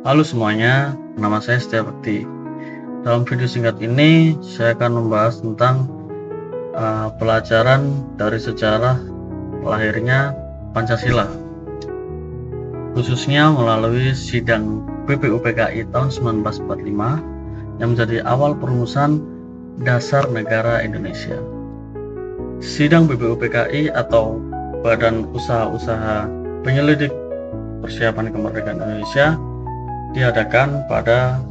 Halo semuanya, nama saya Setia Bekti. Dalam video singkat ini, saya akan membahas tentang pelajaran dari sejarah lahirnya Pancasila, khususnya melalui sidang BPUPKI tahun 1945 yang menjadi awal perumusan Dasar Negara Indonesia. Sidang BPUPKI atau Badan Usaha-Usaha Penyelidik Persiapan Kemerdekaan Indonesia diadakan pada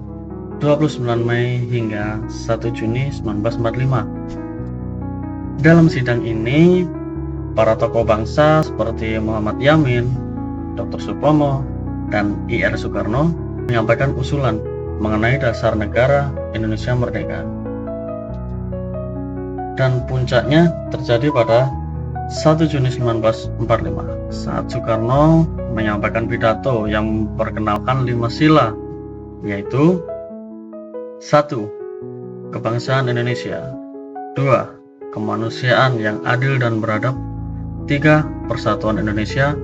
29 Mei hingga 1 Juni 1945. Dalam sidang ini, para tokoh bangsa seperti Muhammad Yamin, Dr. Supomo, dan I.R. Soekarno menyampaikan usulan mengenai dasar negara Indonesia merdeka. Dan puncaknya terjadi pada 1 Juni 1945 saat Soekarno menyampaikan pidato yang memperkenalkan 5 sila, yaitu 1. Kebangsaan Indonesia, 2. Kemanusiaan yang adil dan beradab, 3. Persatuan Indonesia,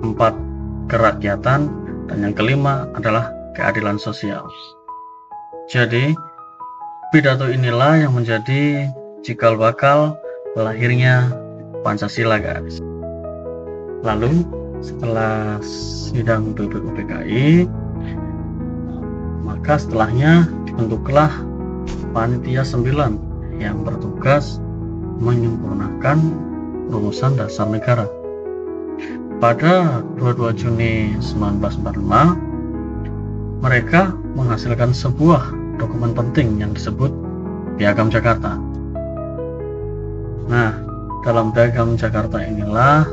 4. Kerakyatan, dan yang kelima adalah keadilan sosial. Jadi, pidato inilah yang menjadi cikal bakal lahirnya Pancasila, guys. Lalu setelah sidang BPUPKI, maka setelahnya dibentuklah Panitia 9 yang bertugas menyempurnakan rumusan dasar negara. Pada 22 Juni 1945, mereka menghasilkan sebuah dokumen penting yang disebut Piagam Jakarta. Nah, dalam Piagam Jakarta inilah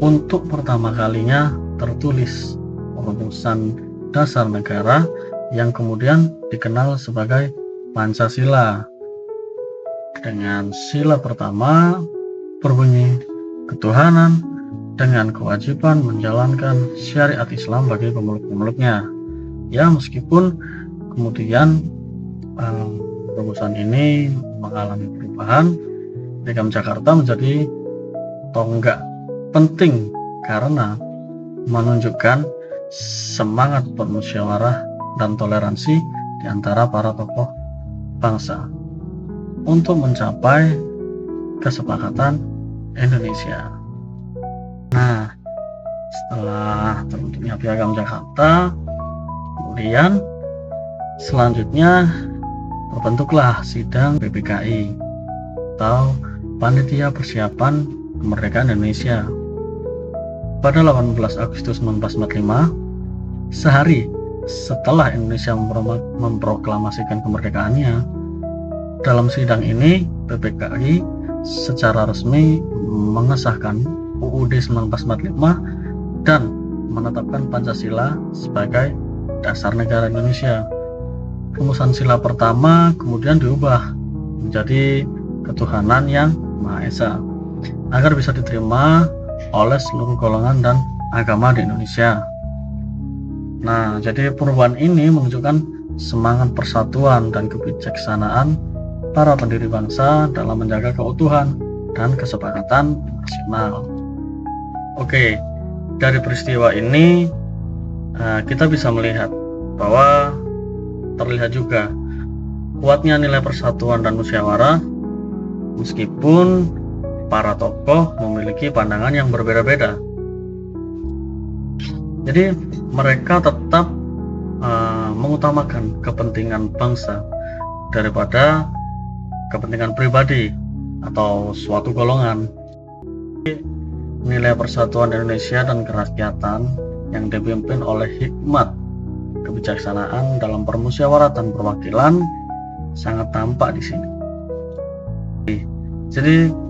untuk pertama kalinya tertulis rumusan dasar negara yang kemudian dikenal sebagai Pancasila. Dengan sila pertama berbunyi ketuhanan dengan kewajiban menjalankan syariat Islam bagi pemeluk-pemeluknya. Ya, meskipun kemudian rumusan ini mengalami perubahan, Piagam Jakarta menjadi tonggak penting karena menunjukkan semangat bermusyawarah dan toleransi di antara para tokoh bangsa untuk mencapai kesepakatan Indonesia. Nah, setelah terbentuknya Piagam Jakarta, kemudian selanjutnya terbentuklah sidang PPKI atau Panitia Persiapan Kemerdekaan Indonesia. Pada 18 Agustus 1945, sehari setelah Indonesia memproklamasikan kemerdekaannya, dalam sidang ini PPKI secara resmi mengesahkan UUD 1945 dan menetapkan Pancasila sebagai dasar negara Indonesia. Rumusan sila pertama kemudian diubah menjadi ketuhanan yang Maha Esa agar bisa diterima oleh seluruh golongan dan agama di Indonesia. Nah, jadi perubahan ini menunjukkan semangat persatuan dan kebijaksanaan para pendiri bangsa dalam menjaga keutuhan dan kesepakatan nasional. Oke, dari peristiwa ini kita bisa melihat bahwa terlihat juga kuatnya nilai persatuan dan musyawarah meskipun para tokoh memiliki pandangan yang berbeda-beda. Jadi mereka tetap mengutamakan kepentingan bangsa daripada kepentingan pribadi atau suatu golongan. Nilai persatuan Indonesia dan kerakyatan yang dipimpin oleh hikmat kebijaksanaan dalam permusyawaratan perwakilan sangat tampak di sini. Jadi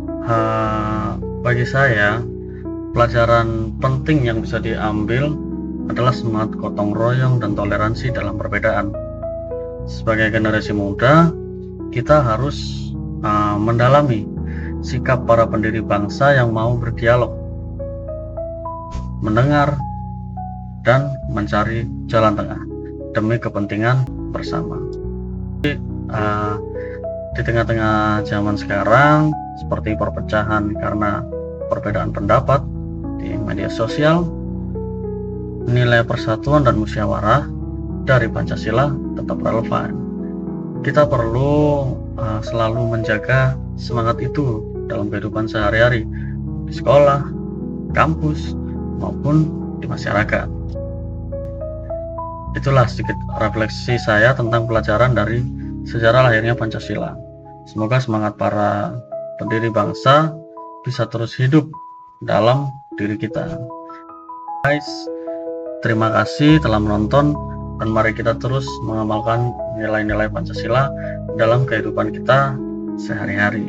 bagi saya pelajaran penting yang bisa diambil adalah semangat gotong royong dan toleransi dalam perbedaan. Sebagai generasi muda, kita harus mendalami sikap para pendiri bangsa yang mau berdialog, mendengar, dan mencari jalan tengah demi kepentingan bersama. Di tengah-tengah zaman sekarang, seperti perpecahan karena perbedaan pendapat di media sosial, nilai persatuan dan musyawarah dari Pancasila tetap relevan. Kita perlu selalu menjaga semangat itu dalam kehidupan sehari-hari di sekolah, kampus, maupun di masyarakat. Itulah sedikit refleksi saya tentang pelajaran dari sejarah lahirnya Pancasila. Semoga semangat para pendiri bangsa bisa terus hidup dalam diri kita. Guys, terima kasih telah menonton, dan mari kita terus mengamalkan nilai-nilai Pancasila dalam kehidupan kita sehari-hari.